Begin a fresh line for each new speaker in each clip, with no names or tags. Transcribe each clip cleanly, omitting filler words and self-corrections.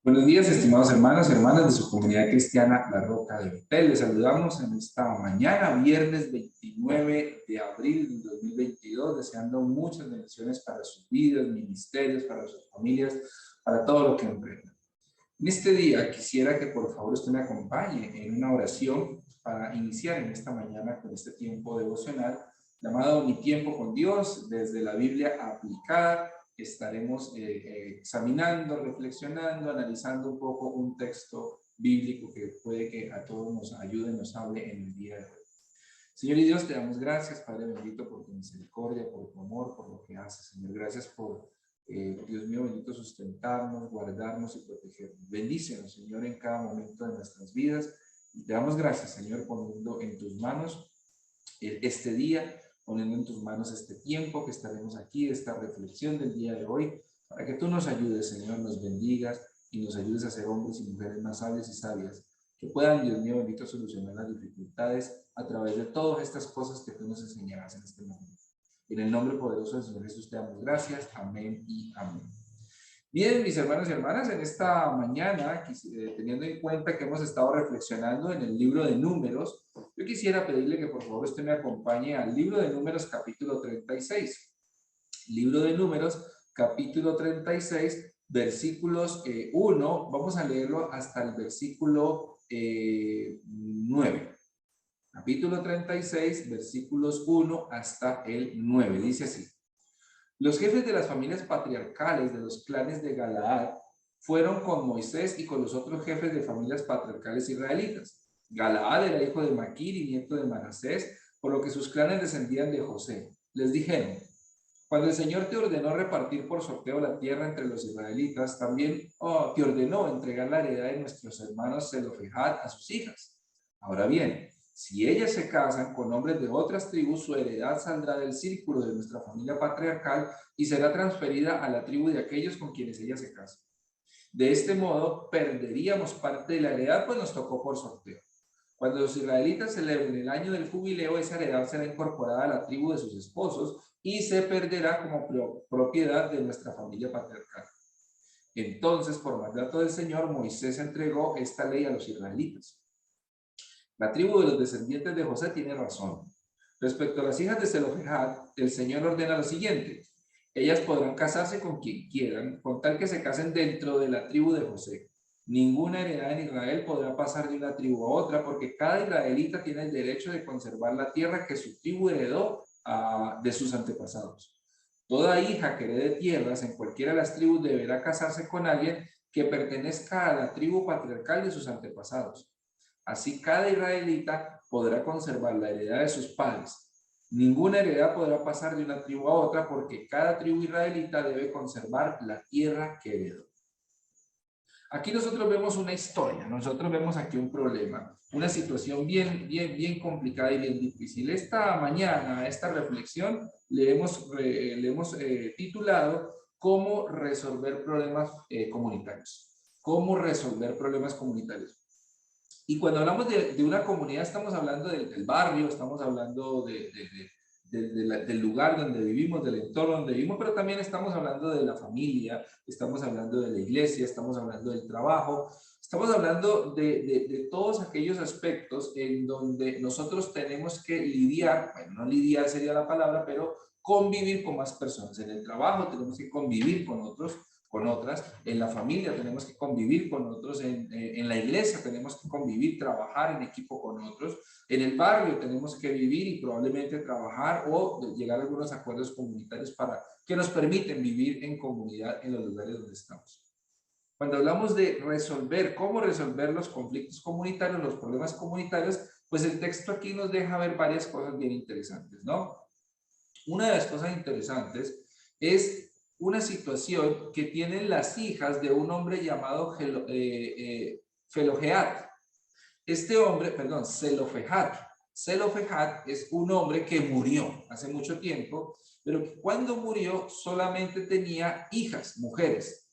Buenos días, estimados hermanos y hermanas de su comunidad cristiana La Roca de Betel. Les saludamos en esta mañana, viernes 29 de abril de 2022, deseando muchas bendiciones para sus vidas, ministerios, para sus familias, para todo lo que emprendan. En este día quisiera que por favor usted me acompañe en una oración para iniciar en esta mañana con este tiempo devocional llamado Mi Tiempo con Dios, desde la Biblia aplicada. Estaremos examinando, reflexionando, analizando un poco un texto bíblico que puede que a todos nos ayude, nos hable en el día de hoy. Señor y Dios, te damos gracias, Padre bendito, por tu misericordia, por tu amor, por lo que haces, Señor. Gracias por, Dios mío bendito, sustentarnos, guardarnos y protegernos. Bendícenos, Señor, en cada momento de nuestras vidas. Y te damos gracias, Señor, poniendo en tus manos este día, poniendo en tus manos este tiempo que estaremos aquí, esta reflexión del día de hoy, para que tú nos ayudes, Señor, nos bendigas y nos ayudes a ser hombres y mujeres más sabios y sabias, que puedan, Dios mío bendito, solucionar las dificultades a través de todas estas cosas que tú nos enseñarás en este momento. En el nombre poderoso del Señor Jesús te damos gracias. Amén y amén. Bien, mis hermanos y hermanas, en esta mañana, teniendo en cuenta que hemos estado reflexionando en el libro de Números, yo quisiera pedirle que por favor usted me acompañe al libro de Números capítulo 36. Libro de Números capítulo 36, versículos 1, vamos a leerlo hasta el versículo 9. Capítulo 36, versículos 1 hasta el 9. Dice así: Los jefes de las familias patriarcales de los clanes de Galaad fueron con Moisés y con los otros jefes de familias patriarcales israelitas. Galaad era hijo de Maquir y nieto de Manasés, por lo que sus clanes descendían de José. Les dijeron: cuando el Señor te ordenó repartir por sorteo la tierra entre los israelitas, también te ordenó entregar la heredad de nuestros hermanos Zelofejad a sus hijas. Ahora bien, si ellas se casan con hombres de otras tribus, su heredad saldrá del círculo de nuestra familia patriarcal y será transferida a la tribu de aquellos con quienes ellas se casan. De este modo, perderíamos parte de la heredad, pues nos tocó por sorteo. Cuando los israelitas celebren el año del jubileo, esa heredad será incorporada a la tribu de sus esposos y se perderá como propiedad de nuestra familia patriarcal. Entonces, por mandato del Señor, Moisés entregó esta ley a los israelitas. La tribu de los descendientes de José tiene razón. Respecto a las hijas de Zelofejad, el Señor ordena lo siguiente: ellas podrán casarse con quien quieran, con tal que se casen dentro de la tribu de José. Ninguna heredad en Israel podrá pasar de una tribu a otra, porque cada israelita tiene el derecho de conservar la tierra que su tribu heredó de sus antepasados. Toda hija que herede tierras en cualquiera de las tribus deberá casarse con alguien que pertenezca a la tribu patriarcal de sus antepasados. Así cada israelita podrá conservar la heredad de sus padres. Ninguna heredad podrá pasar de una tribu a otra, porque cada tribu israelita debe conservar la tierra que heredó. Aquí nosotros vemos una historia, nosotros vemos aquí un problema, una situación bien complicada y bien difícil. Esta mañana, esta reflexión, le hemos titulado ¿Cómo resolver problemas comunitarios? ¿Cómo resolver problemas comunitarios? Y cuando hablamos de una comunidad, estamos hablando del barrio, estamos hablando del lugar donde vivimos, del entorno donde vivimos, pero también estamos hablando de la familia, estamos hablando de la iglesia, estamos hablando del trabajo, estamos hablando de todos aquellos aspectos en donde nosotros tenemos que lidiar, bueno, no lidiar sería la palabra, pero convivir con más personas. En el trabajo tenemos que convivir con otros, con otras, en la familia tenemos que convivir con otros, en la iglesia tenemos que convivir, trabajar en equipo con otros, en el barrio tenemos que vivir y probablemente trabajar o llegar a algunos acuerdos comunitarios para que nos permiten vivir en comunidad en los lugares donde estamos. Cuando hablamos de resolver, cómo resolver los conflictos comunitarios, los problemas comunitarios, pues el texto aquí nos deja ver varias cosas bien interesantes, ¿no? Una de las cosas interesantes es una situación que tienen las hijas de un hombre llamado Zelofejad. Este hombre, perdón, Zelofejad. Zelofejad es un hombre que murió hace mucho tiempo, pero que cuando murió solamente tenía hijas, mujeres.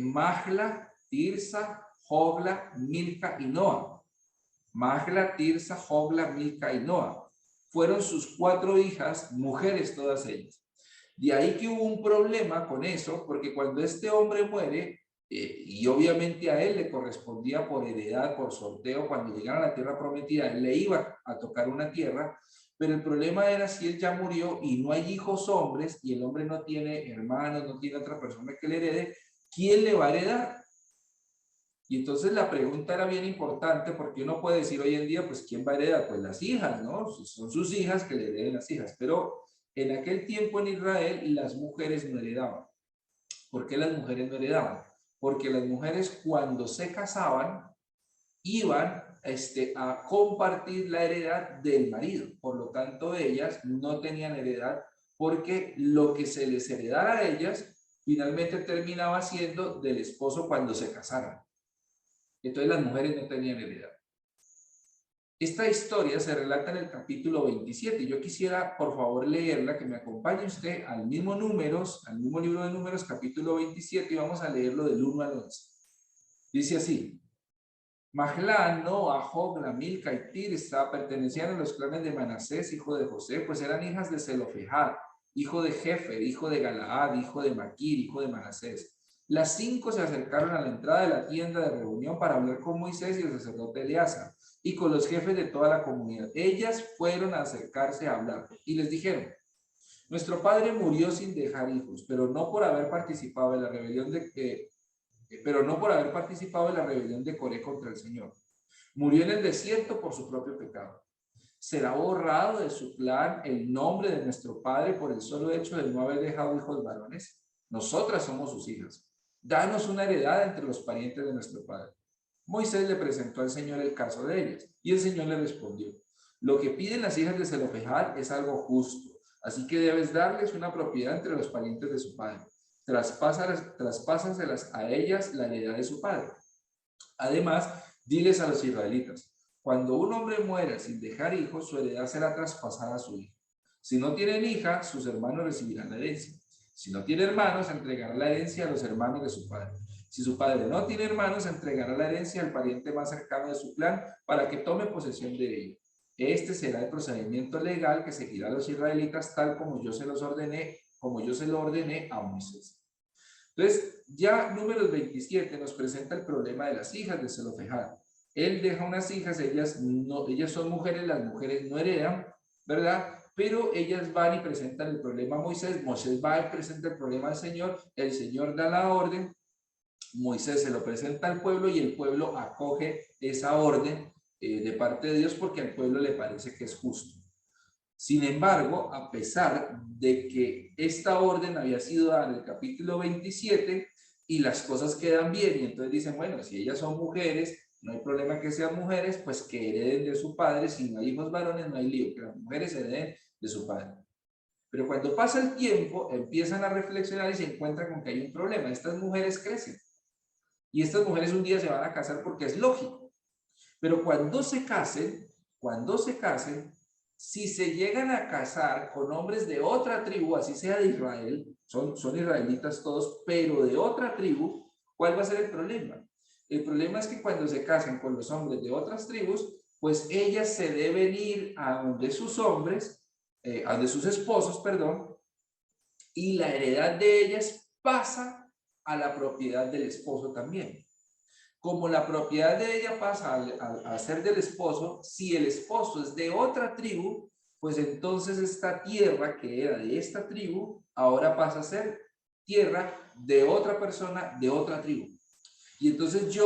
Mahla, Tirsa, Hogla, Milca y Noa. Mahla, Tirsa, Hogla, Milca y Noa. Fueron sus 4 hijas, mujeres todas ellas. De ahí que hubo un problema con eso, porque cuando este hombre muere, y obviamente a él le correspondía por heredad, por sorteo, cuando llegaran a la tierra prometida, él le iba a tocar una tierra, pero el problema era si él ya murió y no hay hijos hombres, y el hombre no tiene hermanos, no tiene otra persona que le herede, ¿quién le va a heredar? Y entonces la pregunta era bien importante, porque uno puede decir hoy en día, pues ¿quién va a heredar? Pues las hijas, ¿no? Son sus hijas que le hereden las hijas, pero en aquel tiempo en Israel las mujeres no heredaban. ¿Por qué las mujeres no heredaban? Porque las mujeres cuando se casaban iban a compartir la heredad del marido. Por lo tanto, ellas no tenían heredad porque lo que se les heredara a ellas finalmente terminaba siendo del esposo cuando se casaran. Entonces las mujeres no tenían heredad. Esta historia se relata en el capítulo 27. Yo quisiera, por favor, leerla, que me acompañe usted al mismo libro de Números, capítulo 27, y vamos a leerlo del 1 al 11. Dice así: Mahlán, Noa, Hogla, Milca y Tirsa pertenecían a los clanes de Manasés, hijo de José, pues eran hijas de Zelofehad, hijo de Jefer, hijo de Galaad, hijo de Maquir, hijo de Manasés. Las 5 se acercaron a la entrada de la tienda de reunión para hablar con Moisés y el sacerdote Eleazar, y con los jefes de toda la comunidad. Ellas fueron a acercarse a hablar, y les dijeron: nuestro padre murió sin dejar hijos, pero no por haber participado en la rebelión de Coré contra el Señor. Murió en el desierto por su propio pecado. ¿Será borrado de su plan el nombre de nuestro padre por el solo hecho de no haber dejado hijos varones? Nosotras somos sus hijas. Danos una heredad entre los parientes de nuestro padre. Moisés le presentó al Señor el caso de ellas, y el Señor le respondió: lo que piden las hijas de Zelofehad es algo justo, así que debes darles una propiedad entre los parientes de su padre. Traspásaselas a ellas la heredad de su padre. Además, diles a los israelitas: cuando un hombre muera sin dejar hijos, su heredad será traspasada a su hijo. Si no tienen hija, sus hermanos recibirán la herencia. Si no tiene hermanos, entregará la herencia a los hermanos de su padre. Si su padre no tiene hermanos, entregará la herencia al pariente más cercano de su clan para que tome posesión de ella. Este será el procedimiento legal que seguirá a los israelitas, tal como yo se lo ordené a Moisés. Entonces, ya Números 27 nos presenta el problema de las hijas de Zelofehad. Él deja unas hijas, ellas son mujeres, las mujeres no heredan, ¿verdad? Pero ellas van y presentan el problema a Moisés. Moisés va y presenta el problema al Señor, el Señor da la orden, Moisés se lo presenta al pueblo y el pueblo acoge esa orden de parte de Dios porque al pueblo le parece que es justo. Sin embargo, a pesar de que esta orden había sido dada en el capítulo 27 y las cosas quedan bien, y entonces dicen, bueno, si ellas son mujeres, no hay problema que sean mujeres, pues que hereden de su padre. Si no hay hijos varones, no hay lío, que las mujeres hereden de su padre. Pero cuando pasa el tiempo, empiezan a reflexionar y se encuentran con que hay un problema. Estas mujeres crecen y estas mujeres un día se van a casar porque es lógico. Pero cuando se casen, si se llegan a casar con hombres de otra tribu, así sea de Israel, son israelitas todos, pero de otra tribu, ¿cuál va a ser el problema? El problema es que cuando se casan con los hombres de otras tribus, pues ellas se deben ir a donde sus hombres, a donde sus esposos, perdón, y la heredad de ellas pasa a la propiedad del esposo también. Como la propiedad de ella pasa a ser del esposo, si el esposo es de otra tribu, pues entonces esta tierra que era de esta tribu, ahora pasa a ser tierra de otra persona de otra tribu. Y entonces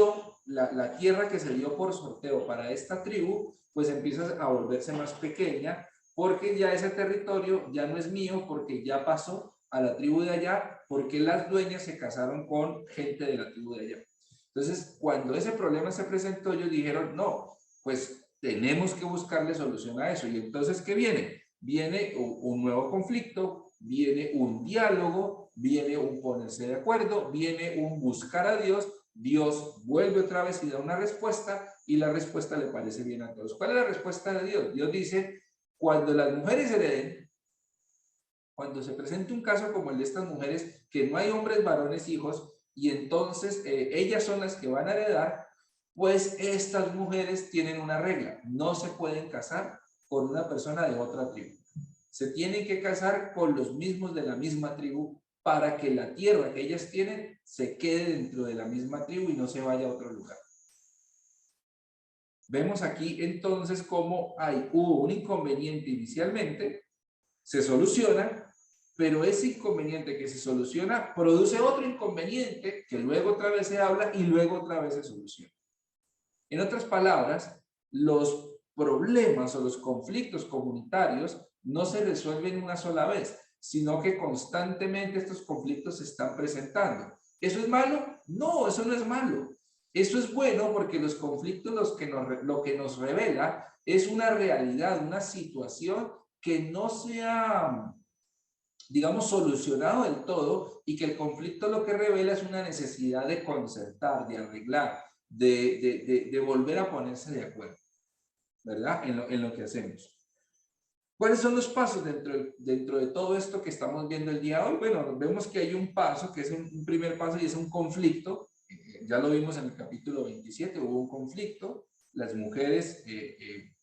la tierra que se dio por sorteo para esta tribu, pues empieza a volverse más pequeña, porque ya ese territorio ya no es mío, porque ya pasó a la tribu de allá, porque las dueñas se casaron con gente de la tribu de allá. Entonces, cuando ese problema se presentó, ellos dijeron, no, pues tenemos que buscarle solución a eso. Y entonces, ¿qué viene? Viene un nuevo conflicto, viene un diálogo, viene un ponerse de acuerdo, viene un buscar a Dios. Dios vuelve otra vez y da una respuesta, y la respuesta le parece bien a todos. ¿Cuál es la respuesta de Dios? Dios dice, cuando las mujeres hereden, cuando se presente un caso como el de estas mujeres, que no hay hombres, varones, hijos, y entonces ellas son las que van a heredar, pues estas mujeres tienen una regla: no se pueden casar con una persona de otra tribu. Se tienen que casar con los mismos de la misma tribu para que la tierra que ellas tienen se quede dentro de la misma tribu y no se vaya a otro lugar. Vemos aquí entonces cómo hubo un inconveniente inicialmente, se soluciona, pero ese inconveniente que se soluciona produce otro inconveniente que luego otra vez se habla y luego otra vez se soluciona. En otras palabras, los problemas o los conflictos comunitarios no se resuelven una sola vez, sino que constantemente estos conflictos se están presentando. ¿Eso es malo? No, eso no es malo. Eso es bueno porque los conflictos lo que nos revela es una realidad, una situación que no se ha, digamos, solucionado del todo, y que el conflicto lo que revela es una necesidad de concertar, de arreglar, de volver a ponerse de acuerdo, ¿verdad? En lo que hacemos. ¿Cuáles son los pasos dentro de todo esto que estamos viendo el día de hoy? Bueno, vemos que hay un paso, que es un primer paso, y es un conflicto. Ya lo vimos en el capítulo 27, hubo un conflicto. Las mujeres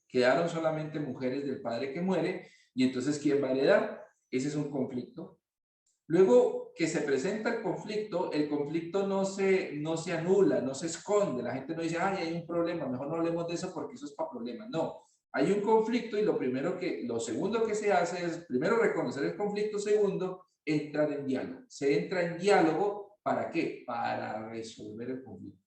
quedaron solamente mujeres del padre que muere, y entonces ¿quién va a heredar? Ese es un conflicto. Luego que se presenta el conflicto no se anula, no se esconde. La gente no dice, ay, hay un problema, mejor no hablemos de eso porque eso es para problemas. No, hay un conflicto, y lo segundo que se hace es, primero, reconocer el conflicto. Segundo, entrar en diálogo. Se entra en diálogo, ¿para qué? Para resolver el conflicto.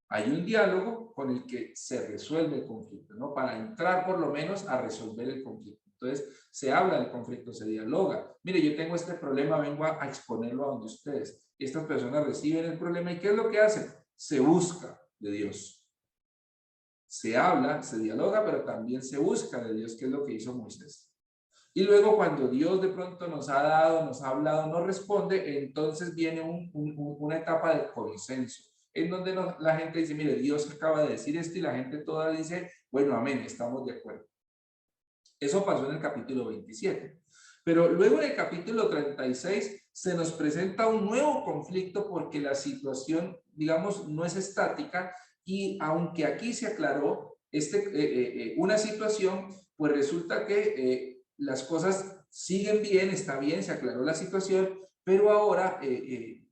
Hay un diálogo con el que se resuelve el conflicto, ¿no? Para entrar por lo menos a resolver el conflicto. Entonces, se habla del conflicto, se dialoga. Mire, yo tengo este problema, vengo a exponerlo a donde ustedes. Estas personas reciben el problema, ¿y qué es lo que hacen? Se busca de Dios. Se habla, se dialoga, pero también se busca de Dios, que es lo que hizo Moisés. Y luego, cuando Dios de pronto nos ha dado, nos ha hablado, nos responde, entonces viene una etapa de consenso, en donde la gente dice, mire, Dios acaba de decir esto, y la gente toda dice, bueno, amén, estamos de acuerdo. Eso pasó en el capítulo 27. Pero luego en el capítulo 36 se nos presenta un nuevo conflicto, porque la situación, digamos, no es estática, y aunque aquí se aclaró una situación, pues resulta que las cosas siguen bien, está bien, se aclaró la situación, pero ahora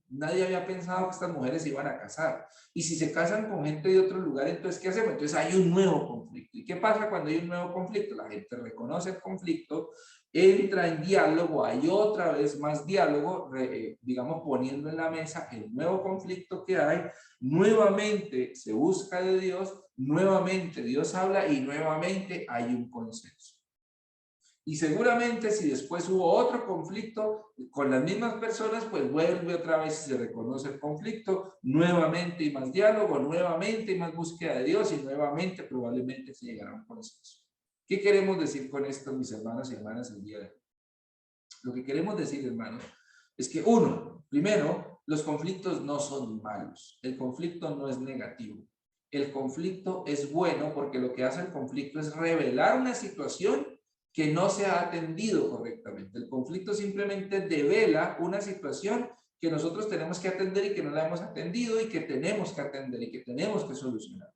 nadie había pensado que estas mujeres se iban a casar. Y si se casan con gente de otro lugar, entonces, ¿qué hacemos? Entonces hay un nuevo conflicto. ¿Y qué pasa cuando hay un nuevo conflicto? La gente reconoce el conflicto, entra en diálogo, hay otra vez más diálogo, digamos, poniendo en la mesa el nuevo conflicto que hay, nuevamente se busca de Dios, nuevamente Dios habla, y nuevamente hay un consenso. Y seguramente si después hubo otro conflicto con las mismas personas, pues vuelve otra vez y se reconoce el conflicto, nuevamente y más diálogo, nuevamente y más búsqueda de Dios, y nuevamente probablemente se llegará a un consenso. ¿Qué queremos decir con esto, mis hermanos y hermanas, el día de hoy? Lo que queremos decir, hermanos, es que primero, los conflictos no son malos. El conflicto no es negativo. El conflicto es bueno, porque lo que hace el conflicto es revelar una situación que no se ha atendido correctamente. El conflicto simplemente devela una situación que nosotros tenemos que atender y que no la hemos atendido, y que tenemos que atender y que tenemos que solucionar.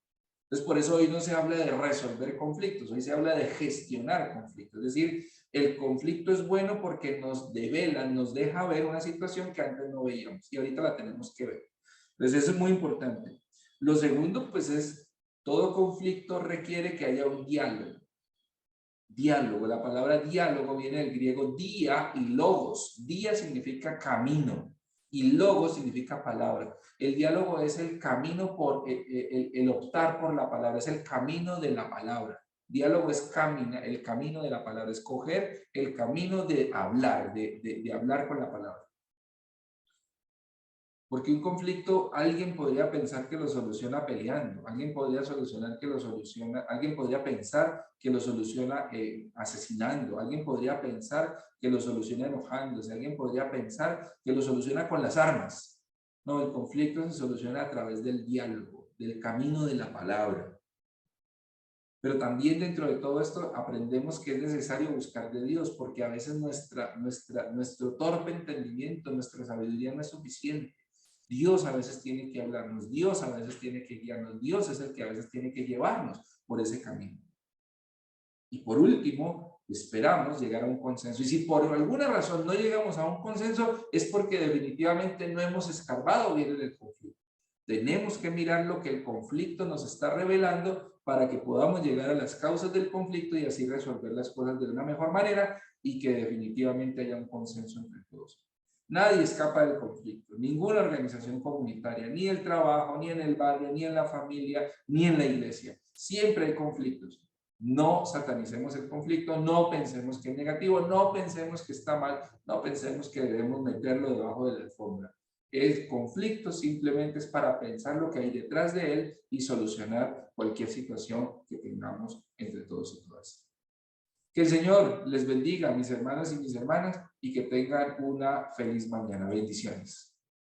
Entonces, por eso hoy no se habla de resolver conflictos, hoy se habla de gestionar conflictos. Es decir, el conflicto es bueno porque nos devela, nos deja ver una situación que antes no veíamos, y ahorita la tenemos que ver. Entonces, eso es muy importante. Lo segundo, pues, es todo conflicto requiere que haya un diálogo. Diálogo, la palabra diálogo viene del griego dia y logos. Dia significa camino y logos significa palabra. El diálogo es el camino por el optar por la palabra, es el camino de la palabra. Diálogo es el camino de la palabra, escoger el camino de hablar, de hablar con la palabra. Porque un conflicto, alguien podría pensar que lo soluciona peleando, alguien podría pensar que lo soluciona asesinando, alguien podría pensar que lo soluciona enojándose, alguien podría pensar que lo soluciona con las armas. No, el conflicto se soluciona a través del diálogo, del camino de la palabra. Pero también dentro de todo esto aprendemos que es necesario buscar de Dios, porque a veces nuestro torpe entendimiento, nuestra sabiduría no es suficiente. Dios a veces tiene que hablarnos, Dios a veces tiene que guiarnos, Dios es el que a veces tiene que llevarnos por ese camino. Y por último, Esperamos llegar a un consenso. Y si por alguna razón no llegamos a un consenso, es porque definitivamente no hemos escarbado bien en el conflicto. Tenemos que mirar lo que el conflicto nos está revelando para que podamos llegar a las causas del conflicto y así resolver las cosas de una mejor manera y que definitivamente haya un consenso entre todos. Nadie escapa del conflicto, ninguna organización comunitaria, ni el trabajo, ni en el barrio, ni en la familia, ni en la iglesia. Siempre hay conflictos. No satanicemos el conflicto, no pensemos que es negativo, no pensemos que está mal, no pensemos que debemos meterlo debajo de la alfombra. El conflicto simplemente es para pensar lo que hay detrás de él y solucionar cualquier situación que tengamos entre todos y todas. Que el Señor les bendiga, mis hermanos y mis hermanas, y que tengan una feliz mañana. Bendiciones.